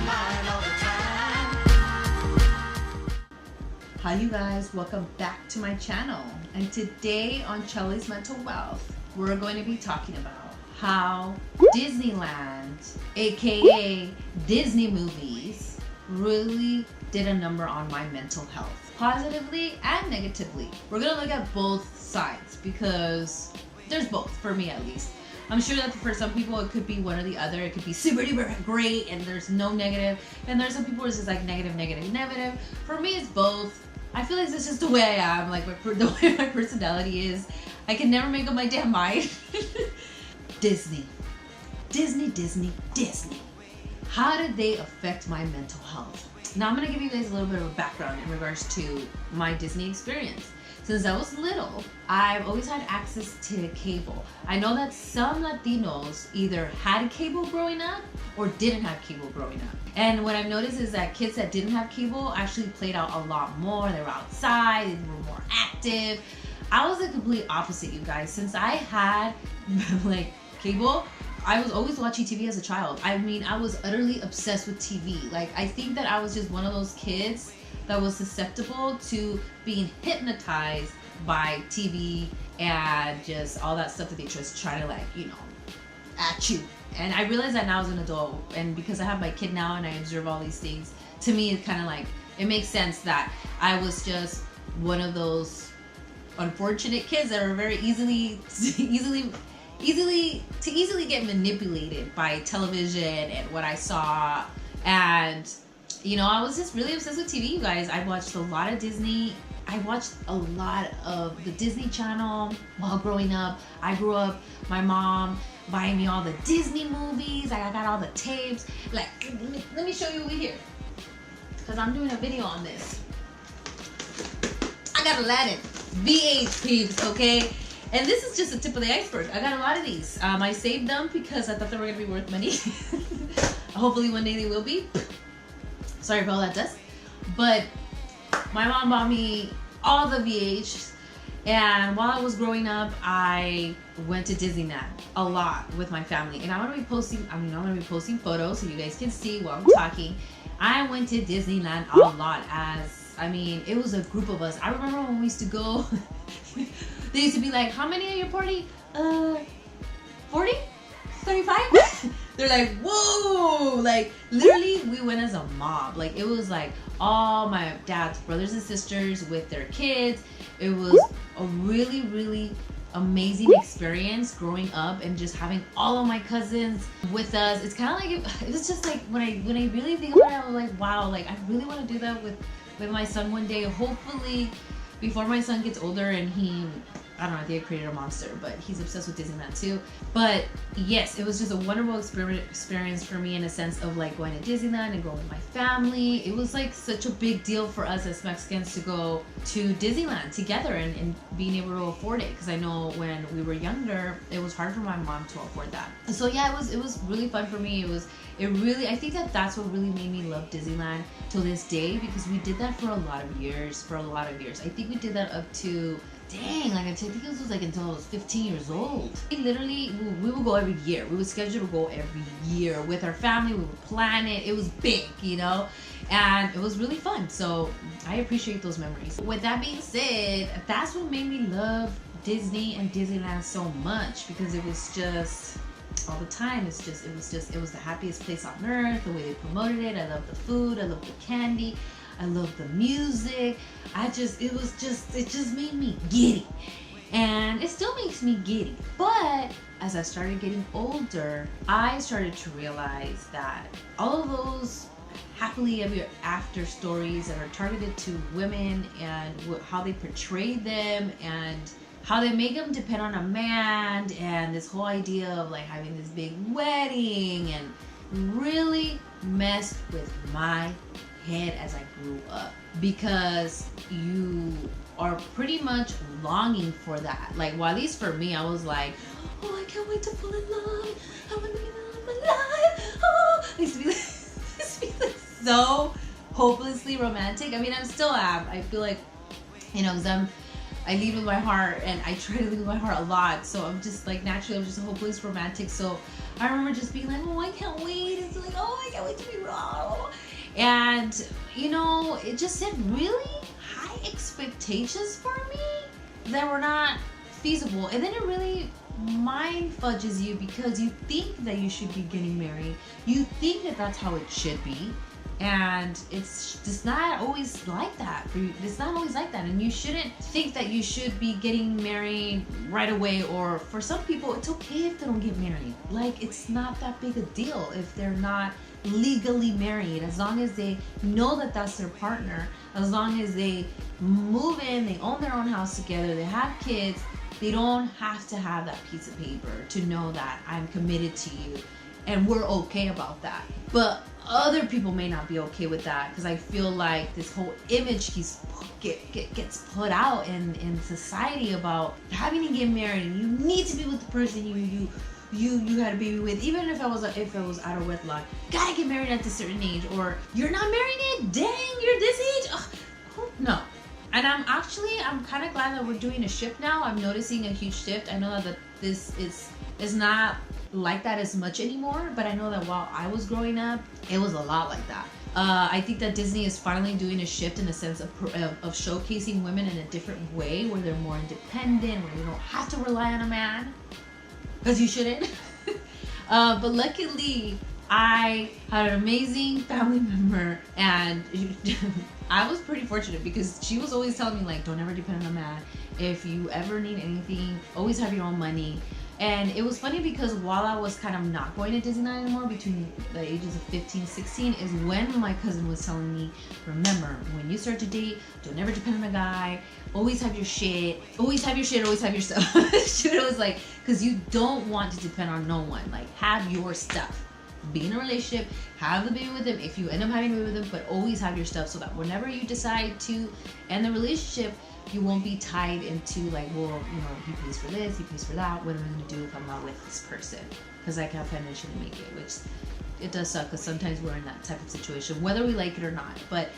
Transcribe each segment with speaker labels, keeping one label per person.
Speaker 1: mind all the time.
Speaker 2: Hi you guys, welcome back to my channel. And today on Chelly's Mental Wealth, we're going to be talking about how Disneyland, aka Disney movies, really did a number on my mental health, positively and negatively. We're gonna look at both sides because there's both, for me at least. I'm sure that for some people it could be one or the other. It could be super duper great and there's no negative, and there's some people where it's just like negative, negative, negative. For me it's both. I feel like it's just the way I am, like the way my personality is. I can never make up my damn mind. Disney. How did they affect my mental health? Now I'm gonna give you guys a little bit of a background in regards to my Disney experience. Since I was little, I've always had access to cable. I know that some Latinos either had cable growing up or didn't have cable growing up. And what I've noticed is that kids that didn't have cable actually played out a lot more. They were outside, they were more active. I was the complete opposite, you guys. Since I had like cable, I was always watching TV as a child. I mean, I was utterly obsessed with TV. Like, I think that I was just one of those kids that was susceptible to being hypnotized by TV and just all that stuff that they just try to, like, you know, at you. And I realize that now as an adult, and because I have my kid now and I observe all these things, to me it kind of like, it makes sense that I was just one of those unfortunate kids that are very easily get manipulated by television and what I saw. And you know, I was just really obsessed with TV, you guys. I watched a lot of Disney. I watched a lot of the Disney Channel while growing up. I grew up, my mom buying me all the Disney movies. I got all the tapes. Like, let me show you over here, because I'm doing a video on this. I got Aladdin, VH peeps, okay? And this is just the tip of the iceberg. I got a lot of these. I saved them because I thought they were gonna be worth money. Hopefully one day they will be. Sorry for all that dust. But my mom bought me all the VH, and while I was growing up, I went to Disneyland a lot with my family. And I'm gonna be posting photos so you guys can see while I'm talking. I went to Disneyland a lot, as I mean, it was a group of us. I remember when we used to go, they used to be like, how many at your party? 40? 35? They're like, whoa! Like, literally, we went as a mob. Like, it was like all my dad's brothers and sisters with their kids. It was a really, really amazing experience growing up and just having all of my cousins with us. It's kind of like, it was just like, when I really think about it, I was like, wow, like, I really want to do that with my son one day. Hopefully, before my son gets older and he, I don't know, I think I created a monster, but he's obsessed with Disneyland too. But yes, it was just a wonderful experience for me in a sense of like going to Disneyland and going with my family. It was like such a big deal for us as Mexicans to go to Disneyland together and being able to afford it. Because I know when we were younger, it was hard for my mom to afford that. So yeah, it was really fun for me. I think that's what really made me love Disneyland till this day, because we did that for a lot of years. I think we did that up to, dang, like I think it was like until I was 15 years old. We would go every year. We would schedule to go every year with our family. We would plan it. It was big, you know, and it was really fun. So I appreciate those memories. With that being said, that's what made me love Disney and Disneyland so much, because it was just all the time. It was the happiest place on earth. The way they promoted it. I loved the food. I loved the candy. I love the music. It just made me giddy. And it still makes me giddy. But as I started getting older, I started to realize that all of those happily ever after stories that are targeted to women and how they portray them and how they make them depend on a man, and this whole idea of like having this big wedding, and really messed with my head as I grew up, because you are pretty much longing for that. Like, well, at least for me, I was like, oh, I can't wait to fall in love. I want to be in love of my life. Oh, I used to be like so hopelessly romantic. I mean, I still am. I feel like, you know, because I lead with my heart, and I try to lead with my heart a lot. So I'm just like, naturally, I'm just a hopeless romantic. So I remember just being like, oh, I can't wait. It's like, oh, I can't wait to be wrong. And, you know, it just set really high expectations for me that were not feasible. And then it really mind fudges you because you think that you should be getting married. You think that that's how it should be. And it's just not always like that for you. It's not always like that. And you shouldn't think that you should be getting married right away. Or for some people, it's okay if they don't get married. Like, it's not that big a deal if they're not legally married, as long as they know that that's their partner, as long as they move in, they own their own house together, they have kids. They don't have to have that piece of paper to know that I'm committed to you and we're okay about that. But other people may not be okay with that, because I feel like this whole image gets put out in society about having to get married and you need to be with the person you had a baby with, even if it was out of wedlock. Gotta get married at a certain age, or you're not married yet. Dang, you're this age. Ugh, no. And I'm kind of glad that we're doing a shift now. I'm noticing a huge shift. I know that this is not like that as much anymore, but I know that while I was growing up, it was a lot like that. I think that Disney is finally doing a shift in a sense of showcasing women in a different way, where they're more independent, where you don't have to rely on a man, because you shouldn't. But luckily, I had an amazing family member, and I was pretty fortunate because she was always telling me, like, don't ever depend on a man. If you ever need anything, always have your own money. And it was funny because while I was kind of not going to Disneyland anymore, between the ages of 15 and 16, is when my cousin was telling me, remember, when you start to date, don't ever depend on a guy. Always have your shit. Always have your shit. Always have your stuff. She was like, because you don't want to depend on no one. Like, have your stuff. Be in a relationship, have the baby with him if you end up having a baby with him, but always have your stuff so that whenever you decide to end the relationship, you won't be tied into, like, well, you know, he pays for this, he pays for that. What am I going to do if I'm not with this person? Because I can't financially make it, which it does suck because sometimes we're in that type of situation, whether we like it or not. But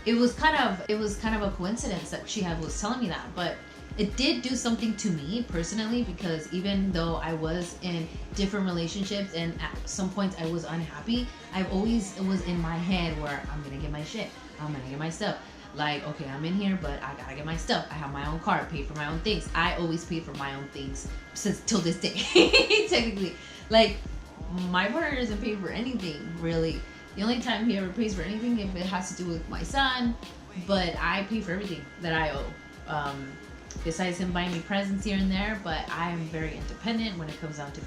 Speaker 2: it was kind of a coincidence that she was telling me that. But it did do something to me personally, because even though I was in different relationships and at some points I was unhappy, I always was in my head where I'm gonna get my shit, I'm gonna get my stuff. Like, okay, I'm in here, but I gotta get my stuff. I have my own car, pay for my own things. I always pay for my own things since till this day. Technically, like, my partner doesn't pay for anything really. The only time he ever pays for anything if it has to do with my son, but I pay for everything that I owe. Besides him buying me presents here and there, but I am very independent when it comes down to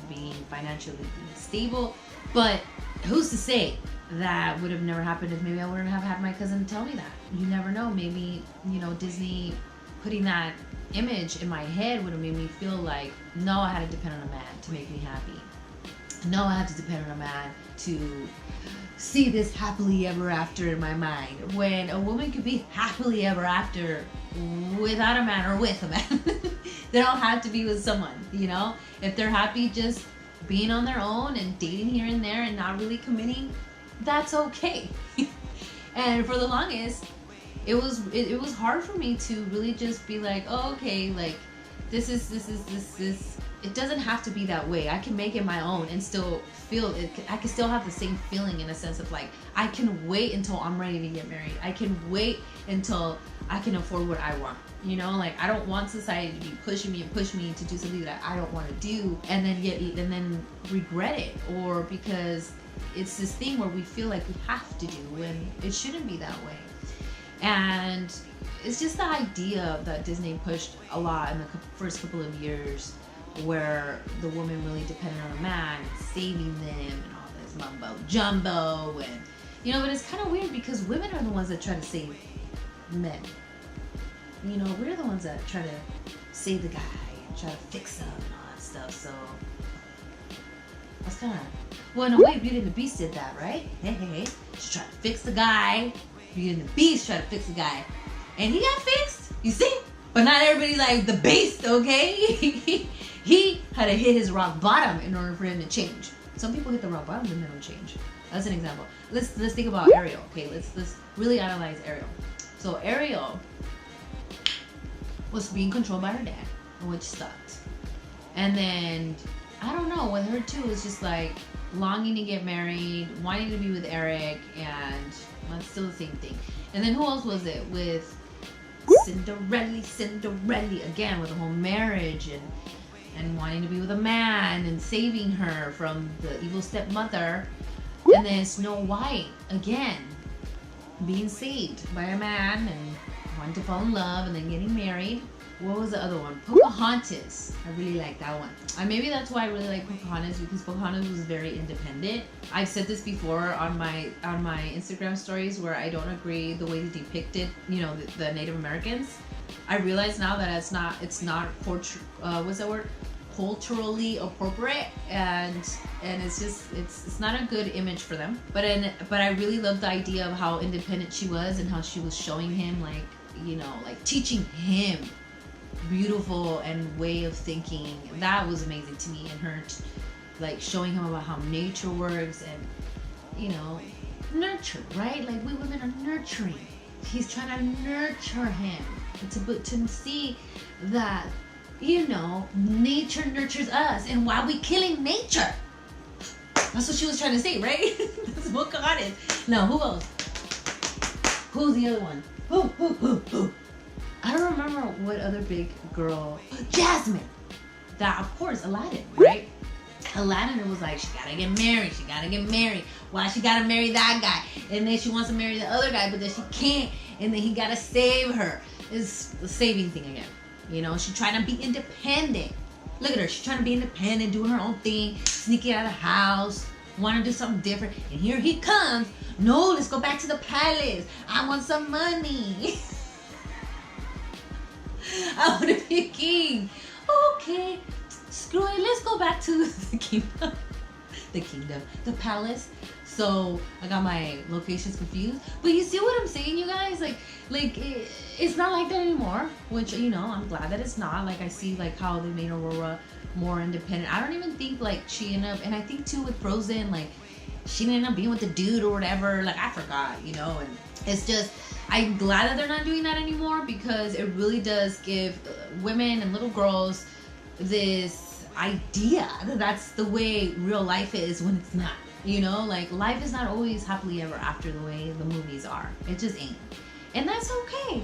Speaker 2: being financially stable. But who's to say that would have never happened if maybe I wouldn't have had my cousin tell me that? You never know. Maybe, you know, Disney putting that image in my head would have made me feel like, no, I had to depend on a man to make me happy. No, I had to depend on a man to see this happily ever after in my mind, when a woman could be happily ever after without a man or with a man. They don't have to be with someone, you know? If they're happy just being on their own and dating here and there and not really committing, that's okay. And for the longest, it was hard for me to really just be like, oh, okay, like, this. It doesn't have to be that way. I can make it my own and still feel it. I can still have the same feeling, in a sense of, like, I can wait until I'm ready to get married. I can wait until I can afford what I want. You know, like, I don't want society to be pushing me to do something that I don't want to do and then regret it, or because it's this thing where we feel like we have to do when it shouldn't be that way. And it's just the idea that Disney pushed a lot in the first couple of years, where the woman really depended on a man saving them and all this mumbo jumbo, and, you know, but it's kind of weird because women are the ones that try to save men. You know, we're the ones that try to save the guy and try to fix him and all that stuff. So that's kind of, well, in a way, Beauty and the Beast did that, right? Hey, she tried to fix the guy. Beauty and the Beast tried to fix the guy, and he got fixed. You see, but not everybody like the Beast, okay? He had to hit his rock bottom in order for him to change. Some people hit the rock bottom and they don't change. That's an example. Let's think about Ariel. Okay, let's really analyze Ariel. So Ariel was being controlled by her dad, which sucked. And then, I don't know, with her too, it's just like, longing to get married, wanting to be with Eric, and well, it's still the same thing. And then who else was it? With Cinderella again, with the whole marriage and wanting to be with a man and saving her from the evil stepmother. And then Snow White again, being saved by a man and wanting to fall in love and then getting married. What was the other one? Pocahontas. I really like that one. Maybe that's why I really like Pocahontas, because Pocahontas was very independent. I've said this before on my Instagram stories, where I don't agree the way they depicted, you know, the Native Americans. I realize now that it's not what's that word? Culturally appropriate, and it's just it's not a good image for them. But I really love the idea of how independent she was and how she was showing him, like, you know, like teaching him beautiful and way of thinking. That was amazing to me. And her like showing him about how nature works and, you know, nurture, right? Like we women are nurturing. He's trying to nurture him to see that, you know, nature nurtures us, and why we killing nature. That's what she was trying to say, right? That's what God is. Now, who else? Who's the other one? Who? I don't remember what other big girl. Jasmine. That, of course, Aladdin, right? Aladdin, it was like, she gotta get married. Why she gotta marry that guy? And then she wants to marry the other guy, but then she can't. And then he gotta save her. It's the saving thing again. You know, she's trying to be independent. Look at her. She's trying to be independent, doing her own thing, sneaking out of the house, want to do something different. And here he comes. No, let's go back to the palace. I want some money. I want to be a king. Okay, screw it. Let's go back to the kingdom. The palace. So I got my locations confused. But you see what I'm saying, you guys? It's not like that anymore. Which, you know, I'm glad that it's not. Like, I see like how they made Aurora more independent. I don't even think like she ended up, and I think too with Frozen, like she didn't end up being with the dude or whatever. Like, I forgot, you know. And it's just, I'm glad that they're not doing that anymore, because it really does give women and little girls this idea that that's the way real life is, when it's not. You know, like, life is not always happily ever after the way the movies are. It just ain't. And that's okay.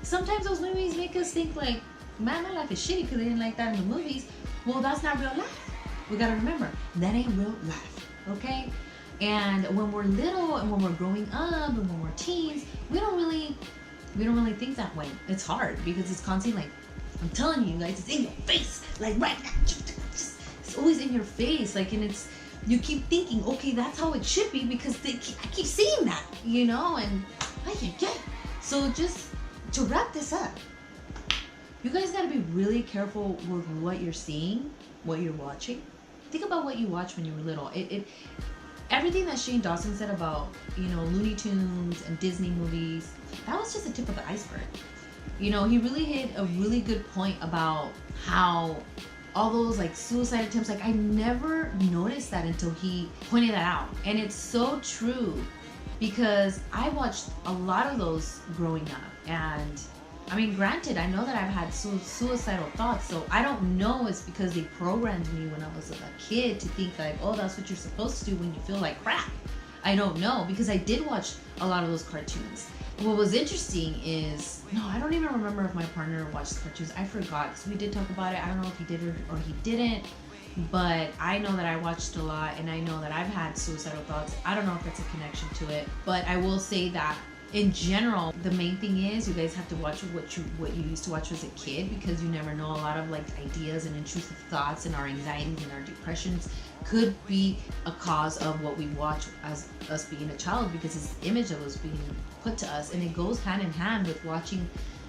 Speaker 2: Sometimes those movies make us think like, man, my life is shitty because they didn't like that in the movies. Well, that's not real life. We gotta remember, that ain't real life, okay? And when we're little and when we're growing up and when we're teens, we don't really think that way. It's hard because it's constantly like, I'm telling you guys, it's in your face, like right now. It's always in your face, like, and it's, you keep thinking, okay, that's how it should be because I keep seeing that, you know, and yeah. So just to wrap this up, you guys gotta be really careful with what you're seeing, what you're watching. Think about what you watched when you were little. Everything that Shane Dawson said about, you know, Looney Tunes and Disney movies, that was just the tip of the iceberg. You know, he really hit a really good point about how all those like suicide attempts, like I never noticed that until he pointed that out. And it's so true, because I watched a lot of those growing up. And I mean, granted, I know that I've had suicidal thoughts, so I don't know it's because they programmed me when I was a kid to think like, oh, that's what you're supposed to do when you feel like crap. I don't know, because I did watch a lot of those cartoons. What was interesting is, no, I don't even remember if my partner watched the cartoons. I forgot, because we did talk about it. I don't know if he did or he didn't, but I know that I watched a lot, and I know that I've had suicidal thoughts. I don't know if that's a connection to it, but I will say that in general, the main thing is you guys have to watch what you used to watch as a kid, because you never know. A lot of like ideas and intrusive thoughts and our anxieties and our depressions could be a cause of what we watch as us being a child, because it's the image of us being put to us. And it goes hand in hand with watching,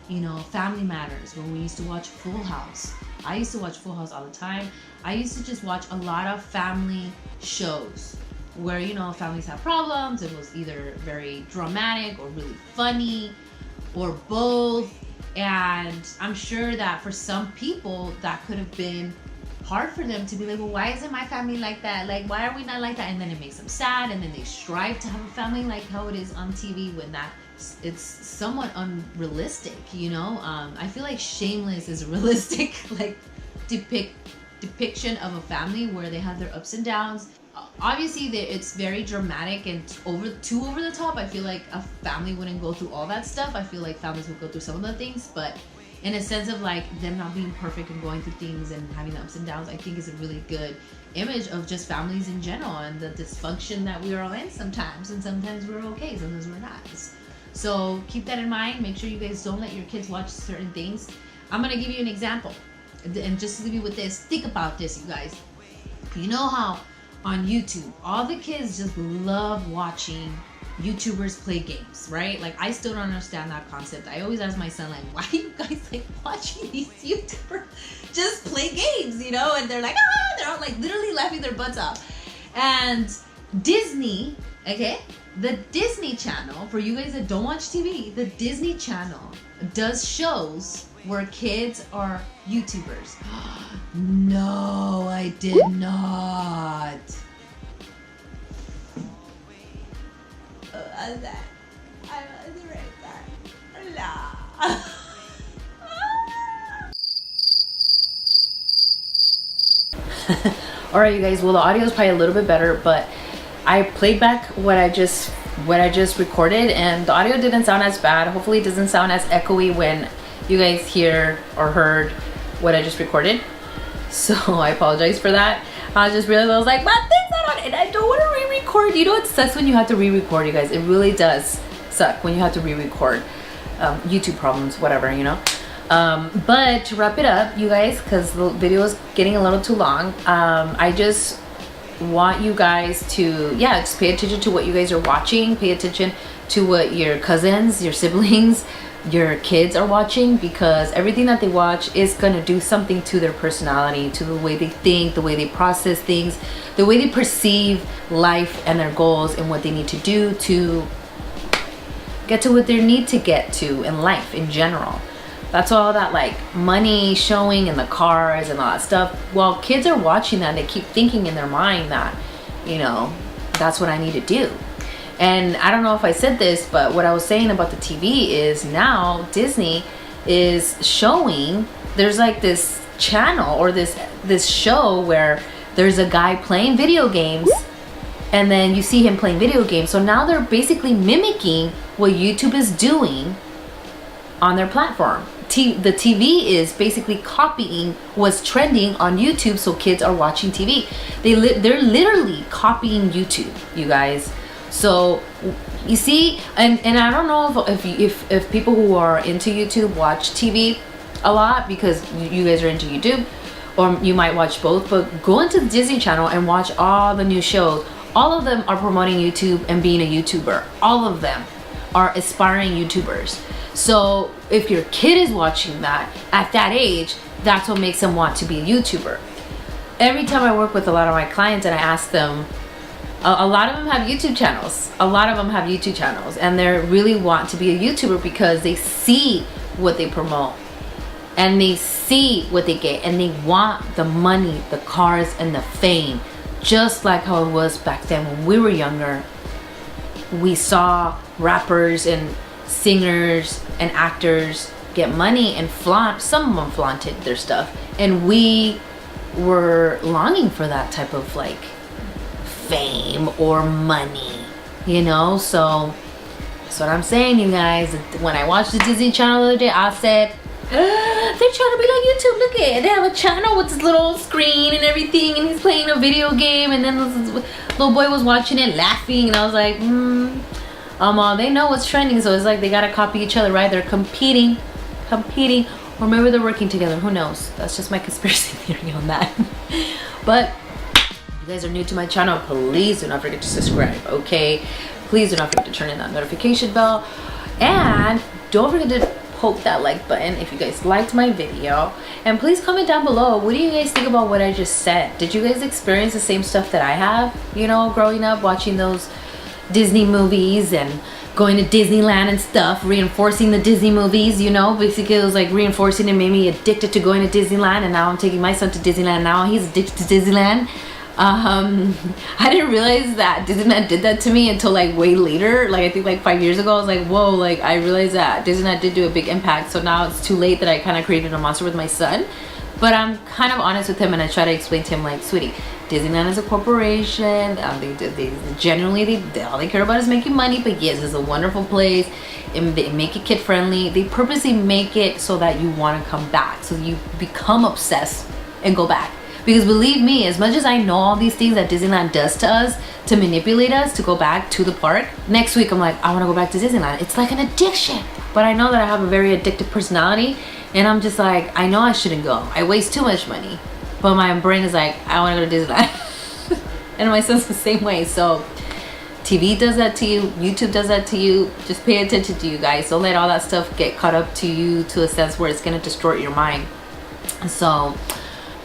Speaker 2: you know, Family Matters, when we used to watch Full House. I used to watch Full House all the time. I used to just watch a lot of family shows where, you know, families have problems. It was either very dramatic or really funny or both. And I'm sure that for some people that could have been hard for them to be like, well, why isn't my family like that? Like, why are we not like that? And then it makes them sad, and then they strive to have a family like how it is on TV, when that it's somewhat unrealistic, you know? I feel like Shameless is a realistic like depiction of a family where they have their ups and downs. obviously it's very dramatic and too over the top. I feel like a family wouldn't go through all that stuff. I feel like families would go through some of the things, but in a sense of like them not being perfect and going through things and having the ups and downs, I think is a really good image of just families in general and the dysfunction that we are all in sometimes. And sometimes we're okay, sometimes we're not. So keep that in mind. Make sure you guys don't let your kids watch certain things. I'm gonna give you an example, and just to leave you with this, think about this, you guys. You know how on YouTube all the kids just love watching YouTubers play games, right? Like, I still don't understand that concept. I always ask my son, like, why are you guys like watching these YouTubers just play games, you know? And they're like, ah, they're all like literally laughing their butts off. And Disney, okay, the Disney Channel, for you guys that don't watch TV, the Disney Channel does shows where kids are YouTubers. No, I did not. I was right there. Nah. Alright, you guys, well, the audio is probably a little bit better, but I played back what I just recorded, and the audio didn't sound as bad. Hopefully it doesn't sound as echoey when you guys hear or heard what I just recorded. So I apologize for that. I just realized, I was like, my thing's not on, and I don't want to re-record. You know, it sucks when you have to re-record, you guys. It really does suck when you have to re-record. YouTube problems, whatever, you know. But to wrap it up, you guys, because the video is getting a little too long, I just want you guys to, yeah, just pay attention to what you guys are watching. Pay attention to what your cousins, your siblings, your kids are watching, because everything that they watch is going to do something to their personality, to the way they think, the way they process things, the way they perceive life and their goals and what they need to do to get to what they need to get to in life in general. That's all that like money showing in the cars and all that stuff. While kids are watching that, they keep thinking in their mind that, you know, that's what I need to do. And I don't know if I said this, but what I was saying about the TV is now Disney is showing, there's like this channel or this show where there's a guy playing video games, and then you see him playing video games. So now they're basically mimicking what YouTube is doing on their platform. The TV is basically copying what's trending on YouTube, so kids are watching TV. They're literally copying YouTube, you guys. So you see, and I don't know if people who are into YouTube watch TV a lot, because you guys are into YouTube, or you might watch both. But go into the Disney Channel and watch all the new shows. All of them are promoting YouTube and being a YouTuber. All of them are aspiring YouTubers. So if your kid is watching that at that age, that's what makes them want to be a YouTuber. Every time I work with a lot of my clients and I ask them, a lot of them have YouTube channels. A lot of them have YouTube channels, and they really want to be a YouTuber because they see what they promote and they see what they get, and they want the money, the cars, and the fame, just like how it was back then when we were younger. We saw rappers and singers and actors get money and flaunt. Some of them flaunted their stuff, and we were longing for that type of like fame or money, you know. So that's what I'm saying, you guys. When I watched the Disney Channel the other day, I said, they're trying to be like YouTube. Look at it, they have a channel with this little screen and everything, and he's playing a video game, and then this little boy was watching it laughing, and I was like, they know what's trending, so it's like they gotta copy each other, right? They're competing, or maybe they're working together, who knows. That's just my conspiracy theory on that. But if you guys are new to my channel, please do not forget to subscribe, okay? Please do not forget to turn in that notification bell, and don't forget to poke that like button if you guys liked my video. And please comment down below, what do you guys think about what I just said? Did you guys experience the same stuff that I have, you know, growing up watching those Disney movies and going to Disneyland and stuff, reinforcing the Disney movies, you know? Basically it was like reinforcing, and made me addicted to going to Disneyland, and now I'm taking my son to Disneyland. Now he's addicted to Disneyland. I didn't realize that Disneyland did that to me until like way later, like I think like 5 years ago. I was like, whoa, like I realized that Disneyland did do a big impact. So now it's too late that I kind of created a monster with my son. But I'm kind of honest with him, and I try to explain to him, like, sweetie, Disneyland is a corporation. They generally, all they care about is making money. But yes, it's a wonderful place, and they make it kid friendly. They purposely make it so that you want to come back, so you become obsessed and go back. Because believe me, as much as I know all these things that Disneyland does to us to manipulate us to go back to the park, next week I'm like, I want to go back to Disneyland. It's like an addiction. But I know that I have a very addictive personality, and I'm just like, I know I shouldn't go. I waste too much money. But my brain is like, I want to go to Disneyland. And my son's the same way. So TV does that to you. YouTube does that to you. Just pay attention to you guys. Don't let all that stuff get caught up to you to a sense where it's going to distort your mind. So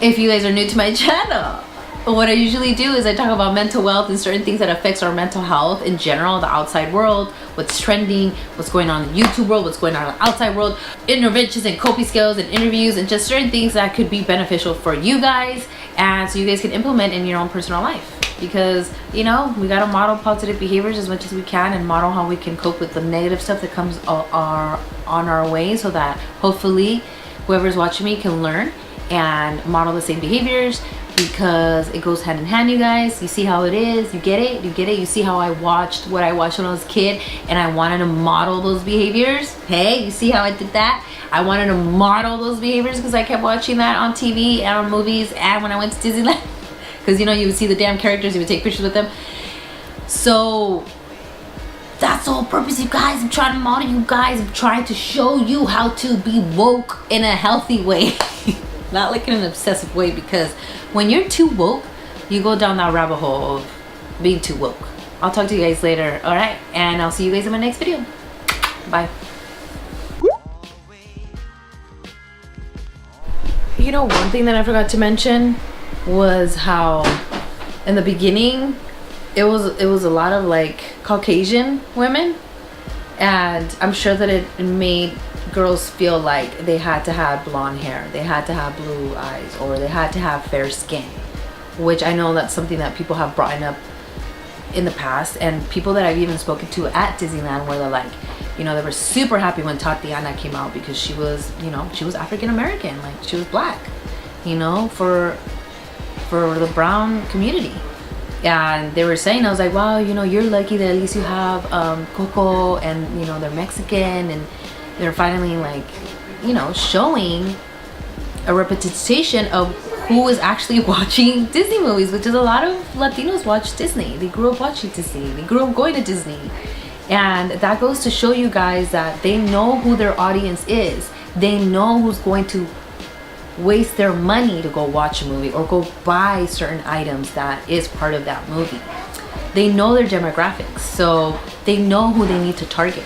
Speaker 2: if you guys are new to my channel, what I usually do is I talk about mental wealth and certain things that affects our mental health in general, the outside world, what's trending, what's going on in the YouTube world, what's going on in the outside world, interventions and coping skills and interviews, and just certain things that could be beneficial for you guys, and so you guys can implement in your own personal life. Because, you know, we got to model positive behaviors as much as we can, and model how we can cope with the negative stuff that comes on our way, so that hopefully whoever's watching me can learn and model the same behaviors, because it goes hand in hand, you guys. You see how it is? You get it? You get it? You see how I watched what I watched when I was a kid, and I wanted to model those behaviors? Hey, you see how I did that? I wanted to model those behaviors because I kept watching that on TV and on movies, and when I went to Disneyland, because, you know, you would see the damn characters, you would take pictures with them. So that's the whole purpose, you guys. I'm trying to model you guys. I'm trying to show you how to be woke in a healthy way. Not like in an obsessive way, because when you're too woke, you go down that rabbit hole of being too woke. I'll talk to you guys later, alright? And I'll see you guys in my next video. Bye. You know, one thing that I forgot to mention was how in the beginning it was a lot of like Caucasian women, and I'm sure that it made girls feel like they had to have blonde hair, they had to have blue eyes, or they had to have fair skin, which I know that's something that people have brought up in the past, and people that I've even spoken to at Disneyland, where they're like, you know, they were super happy when Tatiana came out, because she was, you know, she was African American, like she was black, you know, for the brown community. And they were saying, I was like, wow, you know, you're lucky that at least you have Coco, and, you know, they're Mexican, and they're finally, like, you know, showing a representation of who is actually watching Disney movies, which is a lot of Latinos watch Disney. They grew up watching Disney. They grew up going to Disney. And that goes to show you guys that they know who their audience is. They know who's going to waste their money to go watch a movie or go buy certain items that is part of that movie. They know their demographics, so they know who they need to target.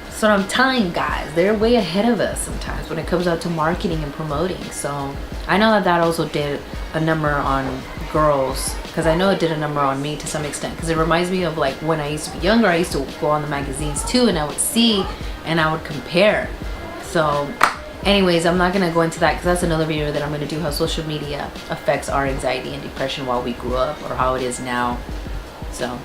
Speaker 2: So I'm telling you guys, they're way ahead of us sometimes when it comes out to marketing and promoting. So I know that also did a number on girls, because I know it did a number on me to some extent, because it reminds me of like when I used to be younger. I used to go on the magazines too, and I would see and I would compare. So anyways, I'm not gonna go into that, because that's another video that I'm gonna do, how social media affects our anxiety and depression while we grew up, or how it is now. So